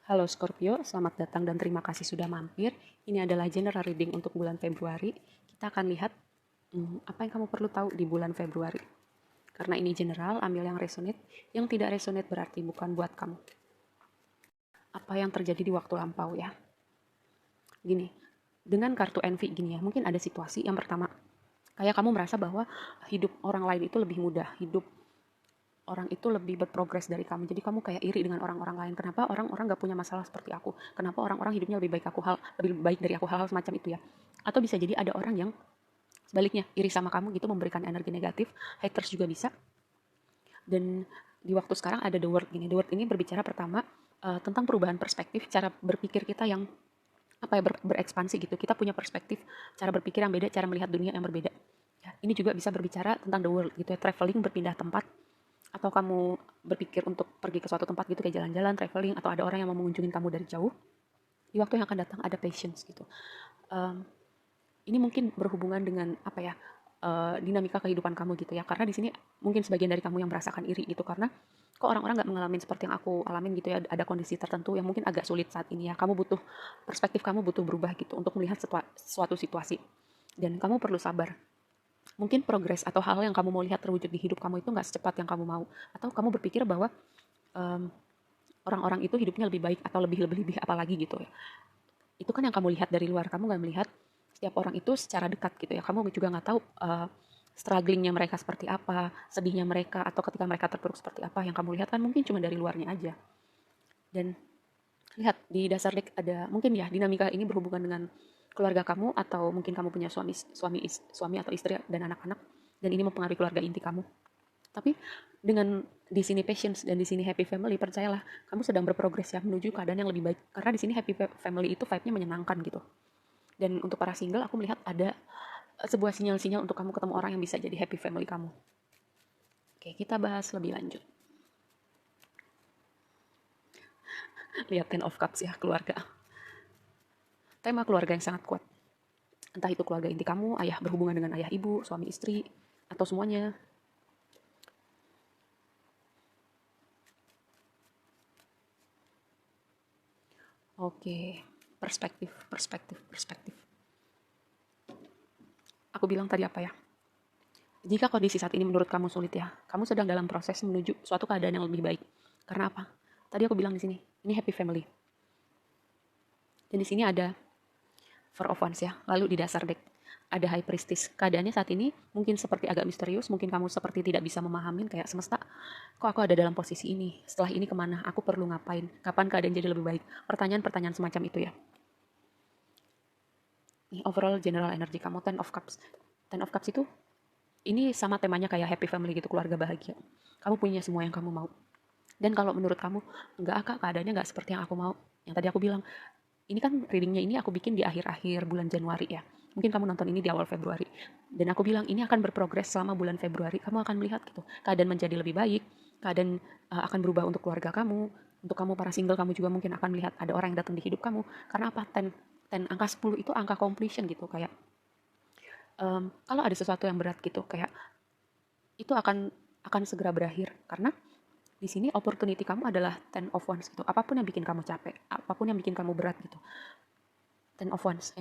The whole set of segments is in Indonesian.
Halo Scorpio, selamat datang dan terima kasih sudah mampir. Ini adalah general reading untuk bulan Februari. Kita akan lihat apa yang kamu perlu tahu di bulan Februari. Karena ini general, ambil yang resonate. Yang tidak resonate berarti bukan buat kamu. Apa yang terjadi di waktu lampau ya. Gini, dengan kartu envy gini ya, mungkin ada situasi yang pertama. Kayak kamu merasa bahwa hidup orang lain itu lebih mudah, hidup orang itu lebih berprogres dari kamu. Jadi kamu kayak iri dengan orang-orang lain. Kenapa orang-orang gak punya masalah seperti aku? Kenapa orang-orang hidupnya lebih baik dari aku, hal-hal semacam itu ya. Atau bisa jadi ada orang yang sebaliknya iri sama kamu gitu, memberikan energi negatif. Haters juga bisa. Dan di waktu sekarang ada the word gini. The word ini berbicara pertama tentang perubahan perspektif, cara berpikir kita yang berekspansi gitu. Kita punya perspektif, cara berpikir yang beda, cara melihat dunia yang berbeda. Ya, ini juga bisa berbicara tentang the world gitu ya, traveling, berpindah tempat, atau kamu berpikir untuk pergi ke suatu tempat gitu kayak jalan-jalan, traveling, atau ada orang yang mau mengunjungi kamu dari jauh. Di waktu yang akan datang ada patience gitu. Um, ini mungkin berhubungan dengan dinamika kehidupan kamu gitu ya. Karena di sini mungkin sebagian dari kamu yang merasakan iri gitu karena kok orang-orang nggak mengalami seperti yang aku alamin gitu ya. Ada kondisi tertentu yang mungkin agak sulit saat ini ya. Kamu butuh perspektif, kamu butuh berubah gitu untuk melihat suatu situasi. Dan kamu perlu sabar. Mungkin progres atau hal yang kamu mau lihat terwujud di hidup kamu itu nggak secepat yang kamu mau. Atau kamu berpikir bahwa um, orang-orang itu hidupnya lebih baik atau lebih apalagi gitu ya. Itu kan yang kamu lihat dari luar, kamu nggak melihat setiap orang itu secara dekat gitu ya. Kamu juga nggak tahu strugglingnya mereka seperti apa, sedihnya mereka, atau ketika mereka terpuruk seperti apa. Yang kamu lihat kan mungkin cuma dari luarnya aja. Dan lihat di dasar deck ada mungkin ya dinamika ini berhubungan dengan keluarga kamu atau mungkin kamu punya suami atau istri dan anak-anak dan ini mempengaruhi keluarga inti kamu. Tapi dengan di sini patience dan di sini happy family, percayalah kamu sedang berprogres ya menuju keadaan yang lebih baik. Karena di sini happy family itu vibe-nya menyenangkan gitu. Dan untuk para single, aku melihat ada sebuah sinyal-sinyal untuk kamu ketemu orang yang bisa jadi happy family kamu. Oke, kita bahas lebih lanjut. Lihat Ten of Cups ya, keluarga. Tema keluarga yang sangat kuat. Entah itu keluarga inti kamu, ayah berhubungan dengan ayah ibu, suami istri, atau semuanya. Oke, perspektif. Aku bilang tadi apa ya? Jika kondisi saat ini menurut kamu sulit ya, kamu sedang dalam proses menuju suatu keadaan yang lebih baik. Karena apa? Tadi aku bilang di sini, ini happy family. Dan di sini ada Four of Wands ya. Lalu di dasar deck ada High Priestess. Keadaannya saat ini mungkin seperti agak misterius, mungkin kamu seperti tidak bisa memahami kayak semesta, kok aku ada dalam posisi ini? Setelah ini kemana? Aku perlu ngapain? Kapan keadaan jadi lebih baik? Pertanyaan-pertanyaan semacam itu ya. Nih, overall general energy kamu Ten of Cups. Ten of Cups itu ini sama temanya kayak happy family gitu, keluarga bahagia. Kamu punya semua yang kamu mau. Dan kalau menurut kamu, enggak kak, keadaannya enggak seperti yang aku mau. Yang tadi aku bilang, ini kan readingnya ini aku bikin di akhir-akhir bulan Januari ya. Mungkin kamu nonton ini di awal Februari. Dan aku bilang ini akan berprogres selama bulan Februari. Kamu akan melihat gitu. Keadaan menjadi lebih baik. Keadaan akan berubah untuk keluarga kamu. Untuk kamu para single kamu juga mungkin akan melihat ada orang yang datang di hidup kamu. Karena apa? Ten angka 10 itu angka completion gitu. Kayak kalau ada sesuatu yang berat gitu. Kayak itu akan segera berakhir. Karena di sini opportunity kamu adalah Ten of Wands gitu. Apapun yang bikin kamu capek, apapun yang bikin kamu berat gitu. Ten of Wands,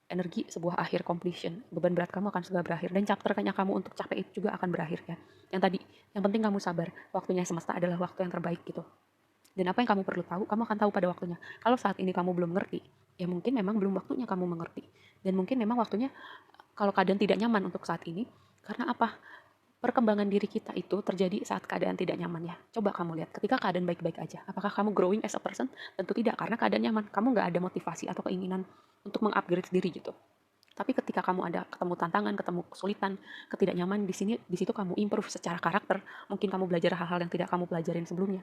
energi sebuah akhir completion. Beban berat kamu akan segera berakhir dan chapternya kamu untuk capek itu juga akan berakhir ya. Yang tadi, yang penting kamu sabar. Waktunya semesta adalah waktu yang terbaik gitu. Dan apa yang kamu perlu tahu, kamu akan tahu pada waktunya. Kalau saat ini kamu belum ngerti, ya mungkin memang belum waktunya kamu mengerti. Dan mungkin memang waktunya kalau keadaan tidak nyaman untuk saat ini, karena apa? Perkembangan diri kita itu terjadi saat keadaan tidak nyaman ya. Coba kamu lihat, ketika keadaan baik-baik aja, apakah kamu growing as a person? Tentu tidak, karena keadaan nyaman. Kamu nggak ada motivasi atau keinginan untuk mengupgrade diri gitu. Tapi ketika kamu ada ketemu tantangan, ketemu kesulitan, ketidaknyaman di situ kamu improve secara karakter. Mungkin kamu belajar hal-hal yang tidak kamu pelajarin sebelumnya.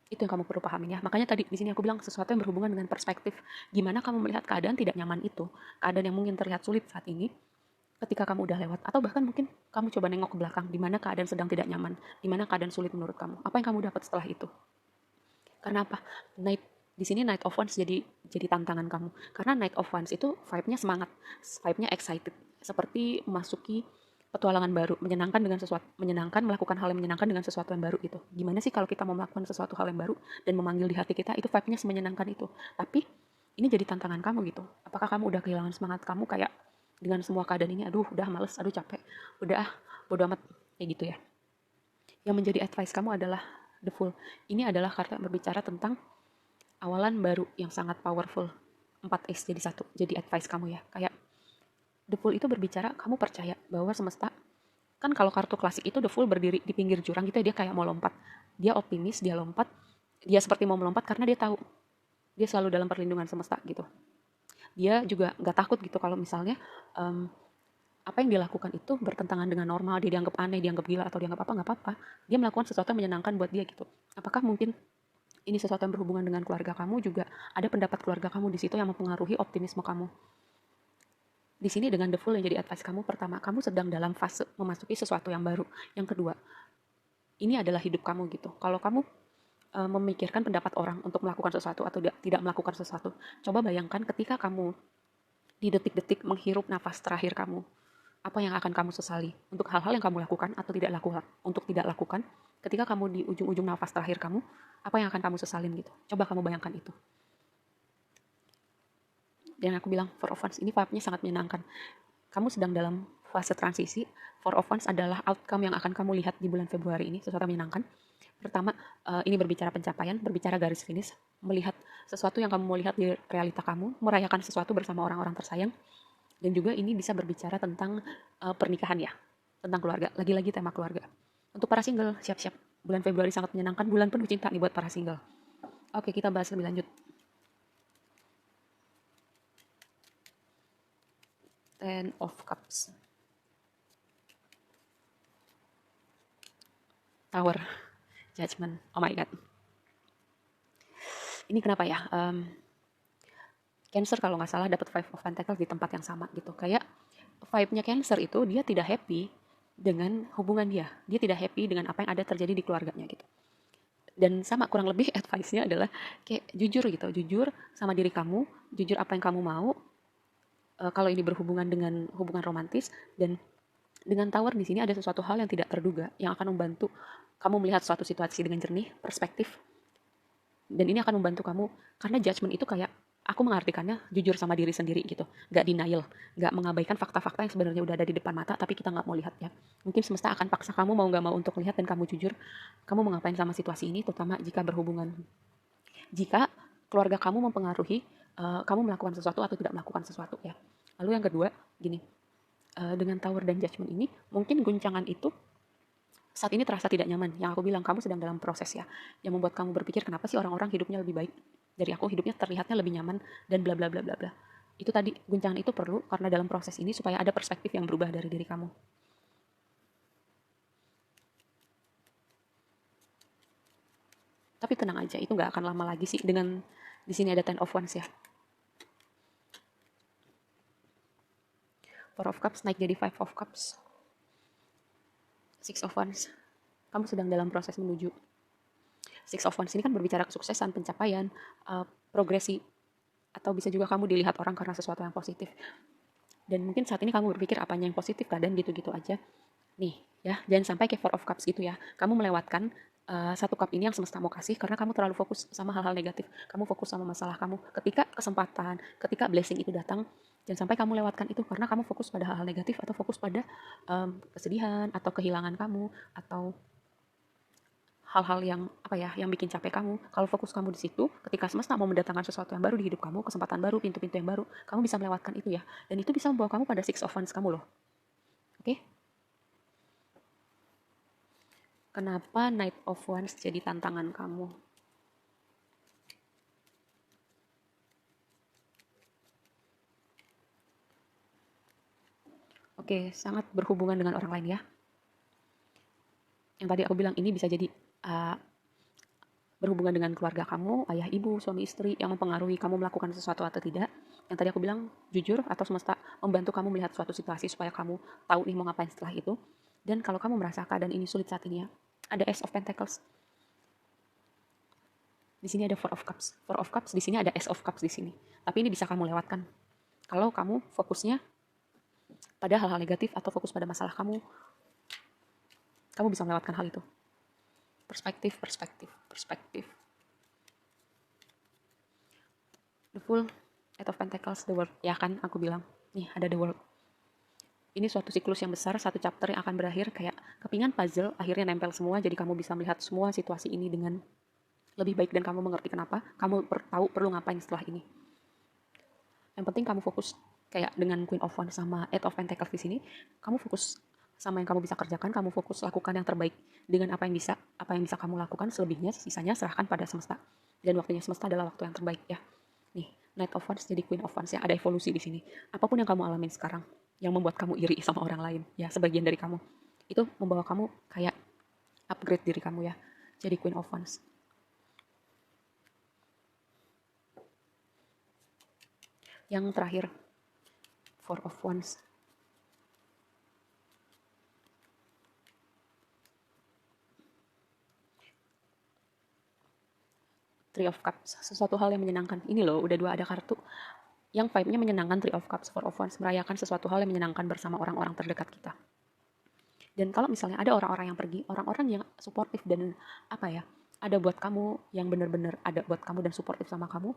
Itu yang kamu perlu pahamin ya. Makanya tadi di sini aku bilang sesuatu yang berhubungan dengan perspektif. Gimana kamu melihat keadaan tidak nyaman itu, keadaan yang mungkin terlihat sulit saat ini, ketika kamu udah lewat, atau bahkan mungkin kamu coba nengok ke belakang, di mana keadaan sedang tidak nyaman, di mana keadaan sulit menurut kamu. Apa yang kamu dapat setelah itu? Karena apa? Di sini Night of Wands jadi tantangan kamu. Karena Night of Wands itu vibe-nya semangat, vibe-nya excited, seperti memasuki petualangan baru, menyenangkan melakukan hal yang menyenangkan dengan sesuatu yang baru gitu. Gimana sih kalau kita mau melakukan sesuatu hal yang baru dan memanggil di hati kita, itu vibe-nya semenyenangkan itu. Tapi ini jadi tantangan kamu gitu. Apakah kamu udah kehilangan semangat kamu kayak dengan semua keadaan ini, aduh udah males, aduh capek, udah bodo amat, kayak gitu ya. Yang menjadi advice kamu adalah The Fool. Ini adalah kartu yang berbicara tentang awalan baru yang sangat powerful. 4S jadi satu, jadi advice kamu ya. Kayak The Fool itu berbicara, kamu percaya bahwa semesta, kan kalau kartu klasik itu The Fool berdiri di pinggir jurang gitu ya, dia kayak mau lompat. Dia optimis, dia lompat, dia seperti mau melompat karena dia tahu dia selalu dalam perlindungan semesta gitu. Dia juga nggak takut gitu kalau misalnya apa yang dia lakukan itu bertentangan dengan normal, dia dianggap aneh, dianggap gila, atau dianggap apa, nggak apa-apa. Dia melakukan sesuatu yang menyenangkan buat dia gitu. Apakah mungkin ini sesuatu yang berhubungan dengan keluarga kamu, juga ada pendapat keluarga kamu di situ yang mempengaruhi optimisme kamu. Di sini dengan The Fool yang jadi advice kamu, pertama, kamu sedang dalam fase memasuki sesuatu yang baru. Yang kedua, ini adalah hidup kamu gitu. Kalau kamu memikirkan pendapat orang untuk melakukan sesuatu atau tidak melakukan sesuatu, coba bayangkan ketika kamu di detik-detik menghirup nafas terakhir kamu, apa yang akan kamu sesali untuk hal-hal yang kamu lakukan atau tidak lakukan. Untuk tidak lakukan, ketika kamu di ujung-ujung nafas terakhir kamu, apa yang akan kamu sesalin gitu. Coba kamu bayangkan itu. Dan aku bilang, Four of Wands ini vibe-nya sangat menyenangkan. Kamu sedang dalam fase transisi. Four of Wands adalah outcome yang akan kamu lihat di bulan Februari ini, sesuatu yang menyenangkan. Pertama, ini berbicara pencapaian, berbicara garis finish, melihat sesuatu yang kamu mau lihat di realita kamu, merayakan sesuatu bersama orang-orang tersayang. Dan juga ini bisa berbicara tentang pernikahan ya, tentang keluarga. Lagi-lagi tema keluarga. Untuk para single, siap-siap. Bulan Februari sangat menyenangkan, bulan penuh cinta nih buat para single. Oke, kita bahas lebih lanjut. Ten of Cups. Tower. Judgment. Oh my God. Ini kenapa ya? Cancer kalau nggak salah dapat Five of Pentacles di tempat yang sama gitu. Kayak vibe-nya Cancer itu dia tidak happy dengan hubungan dia. Dia tidak happy dengan apa yang ada terjadi di keluarganya gitu. Dan sama kurang lebih advice-nya adalah kayak jujur gitu. Jujur sama diri kamu, jujur apa yang kamu mau. Kalau ini berhubungan dengan hubungan romantis, dan dengan Tower di sini ada sesuatu hal yang tidak terduga yang akan membantu kamu melihat suatu situasi dengan jernih, perspektif. Dan ini akan membantu kamu karena judgment itu kayak aku mengartikannya jujur sama diri sendiri gitu, nggak denial, nggak mengabaikan fakta-fakta yang sebenarnya udah ada di depan mata tapi kita nggak mau lihat ya. Mungkin semesta akan paksa kamu mau nggak mau untuk lihat dan kamu jujur kamu mau ngapain sama situasi ini, terutama jika keluarga kamu mempengaruhi kamu melakukan sesuatu atau tidak melakukan sesuatu ya. Lalu yang kedua gini, dengan Tower dan Judgment ini mungkin guncangan itu saat ini terasa tidak nyaman. Yang aku bilang, kamu sedang dalam proses ya. Yang membuat kamu berpikir, kenapa sih orang-orang hidupnya lebih baik dari aku, hidupnya terlihatnya lebih nyaman, dan bla bla bla bla bla. Itu tadi, guncangan itu perlu karena dalam proses ini supaya ada perspektif yang berubah dari diri kamu. Tapi tenang aja, itu nggak akan lama lagi sih. Dengan di sini ada Ten of Wands ya. Four of Cups naik jadi Five of Cups. Six of Wands. Kamu sedang dalam proses menuju. Six of Wands ini kan berbicara kesuksesan, pencapaian, progresi, atau bisa juga kamu dilihat orang karena sesuatu yang positif. Dan mungkin saat ini kamu berpikir apanya yang positif, kadang gitu-gitu aja. Nih, ya, jangan sampai kayak Four of Cups gitu ya. Kamu melewatkan satu cup ini yang semesta mau kasih karena kamu terlalu fokus sama hal-hal negatif. Kamu fokus sama masalah kamu. Ketika kesempatan, ketika blessing itu datang, jangan sampai kamu lewatkan itu karena kamu fokus pada hal-hal negatif atau fokus pada kesedihan atau kehilangan kamu atau hal-hal yang apa ya, yang bikin capek kamu. Kalau fokus kamu di situ, ketika semesta mau mendatangkan sesuatu yang baru di hidup kamu, kesempatan baru, pintu-pintu yang baru, kamu bisa melewatkan itu ya. Dan itu bisa membawa kamu pada Six of Wands kamu loh. Oke? Kenapa Knight of Wands jadi tantangan kamu? Oke, sangat berhubungan dengan orang lain ya. Yang tadi aku bilang ini bisa jadi berhubungan dengan keluarga kamu, ayah, ibu, suami, istri, yang mempengaruhi kamu melakukan sesuatu atau tidak. Yang tadi aku bilang jujur atau semesta membantu kamu melihat suatu situasi supaya kamu tahu nih mau ngapain setelah itu. Dan kalau kamu merasa keadaan ini sulit saat ini ya, ada Ace of Pentacles. Di sini ada Four of Cups. Four of Cups di sini ada Ace of Cups di sini. Tapi ini bisa kamu lewatkan. Kalau kamu fokusnya pada hal-hal negatif atau fokus pada masalah kamu, kamu bisa melewatkan hal itu. Perspektif, perspektif, perspektif. The Fool, Eight of Pentacles, The World. Ya kan, aku bilang. Nih, ada The World. Ini suatu siklus yang besar, satu chapter yang akan berakhir kayak kepingan puzzle, akhirnya nempel semua, jadi kamu bisa melihat semua situasi ini dengan lebih baik dan kamu mengerti kenapa, kamu tahu perlu ngapain setelah ini. Yang penting kamu fokus, kayak dengan Queen of Wands sama Eight of Pentacles di sini, kamu fokus sama yang kamu bisa kerjakan, kamu fokus lakukan yang terbaik dengan apa yang bisa kamu lakukan, selebihnya, sisanya serahkan pada semesta. Dan waktunya semesta adalah waktu yang terbaik ya. Nih, Knight of Wands jadi Queen of Wands ya, ada evolusi di sini. Apapun yang kamu alamin sekarang, yang membuat kamu iri sama orang lain, ya sebagian dari kamu, itu membawa kamu kayak upgrade diri kamu ya, jadi Queen of Wands. Yang terakhir, Four of Wands. Three of Cups, sesuatu hal yang menyenangkan. Ini loh, udah 2 ada kartu yang vibe-nya menyenangkan. Three of Cups, Four of Wands, merayakan sesuatu hal yang menyenangkan bersama orang-orang terdekat kita. Dan kalau misalnya ada orang-orang yang pergi, orang-orang yang suportif dan apa ya, ada buat kamu, yang benar-benar ada buat kamu dan suportif sama kamu,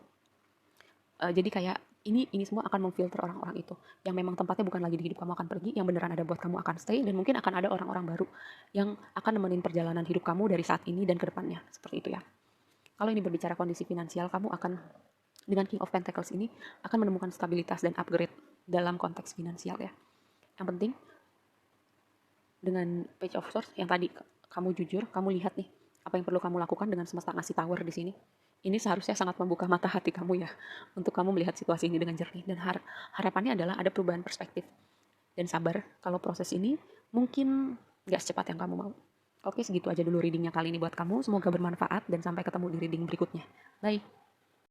jadi kayak ini semua akan memfilter orang-orang itu yang memang tempatnya bukan lagi di hidup kamu akan pergi, yang beneran ada buat kamu akan stay, dan mungkin akan ada orang-orang baru yang akan nemenin perjalanan hidup kamu dari saat ini dan ke depannya, seperti itu ya. Kalau ini berbicara kondisi finansial, kamu akan dengan King of Pentacles ini akan menemukan stabilitas dan upgrade dalam konteks finansial ya. Yang penting dengan Page of Swords yang tadi kamu jujur, kamu lihat nih apa yang perlu kamu lakukan dengan semesta ngasih tower di sini. Ini seharusnya sangat membuka mata hati kamu ya untuk kamu melihat situasi ini dengan jernih, dan harapannya adalah ada perubahan perspektif. Dan sabar, kalau proses ini mungkin gak secepat yang kamu mau. Oke, segitu aja dulu readingnya kali ini buat kamu. Semoga bermanfaat dan sampai ketemu di reading berikutnya. Bye.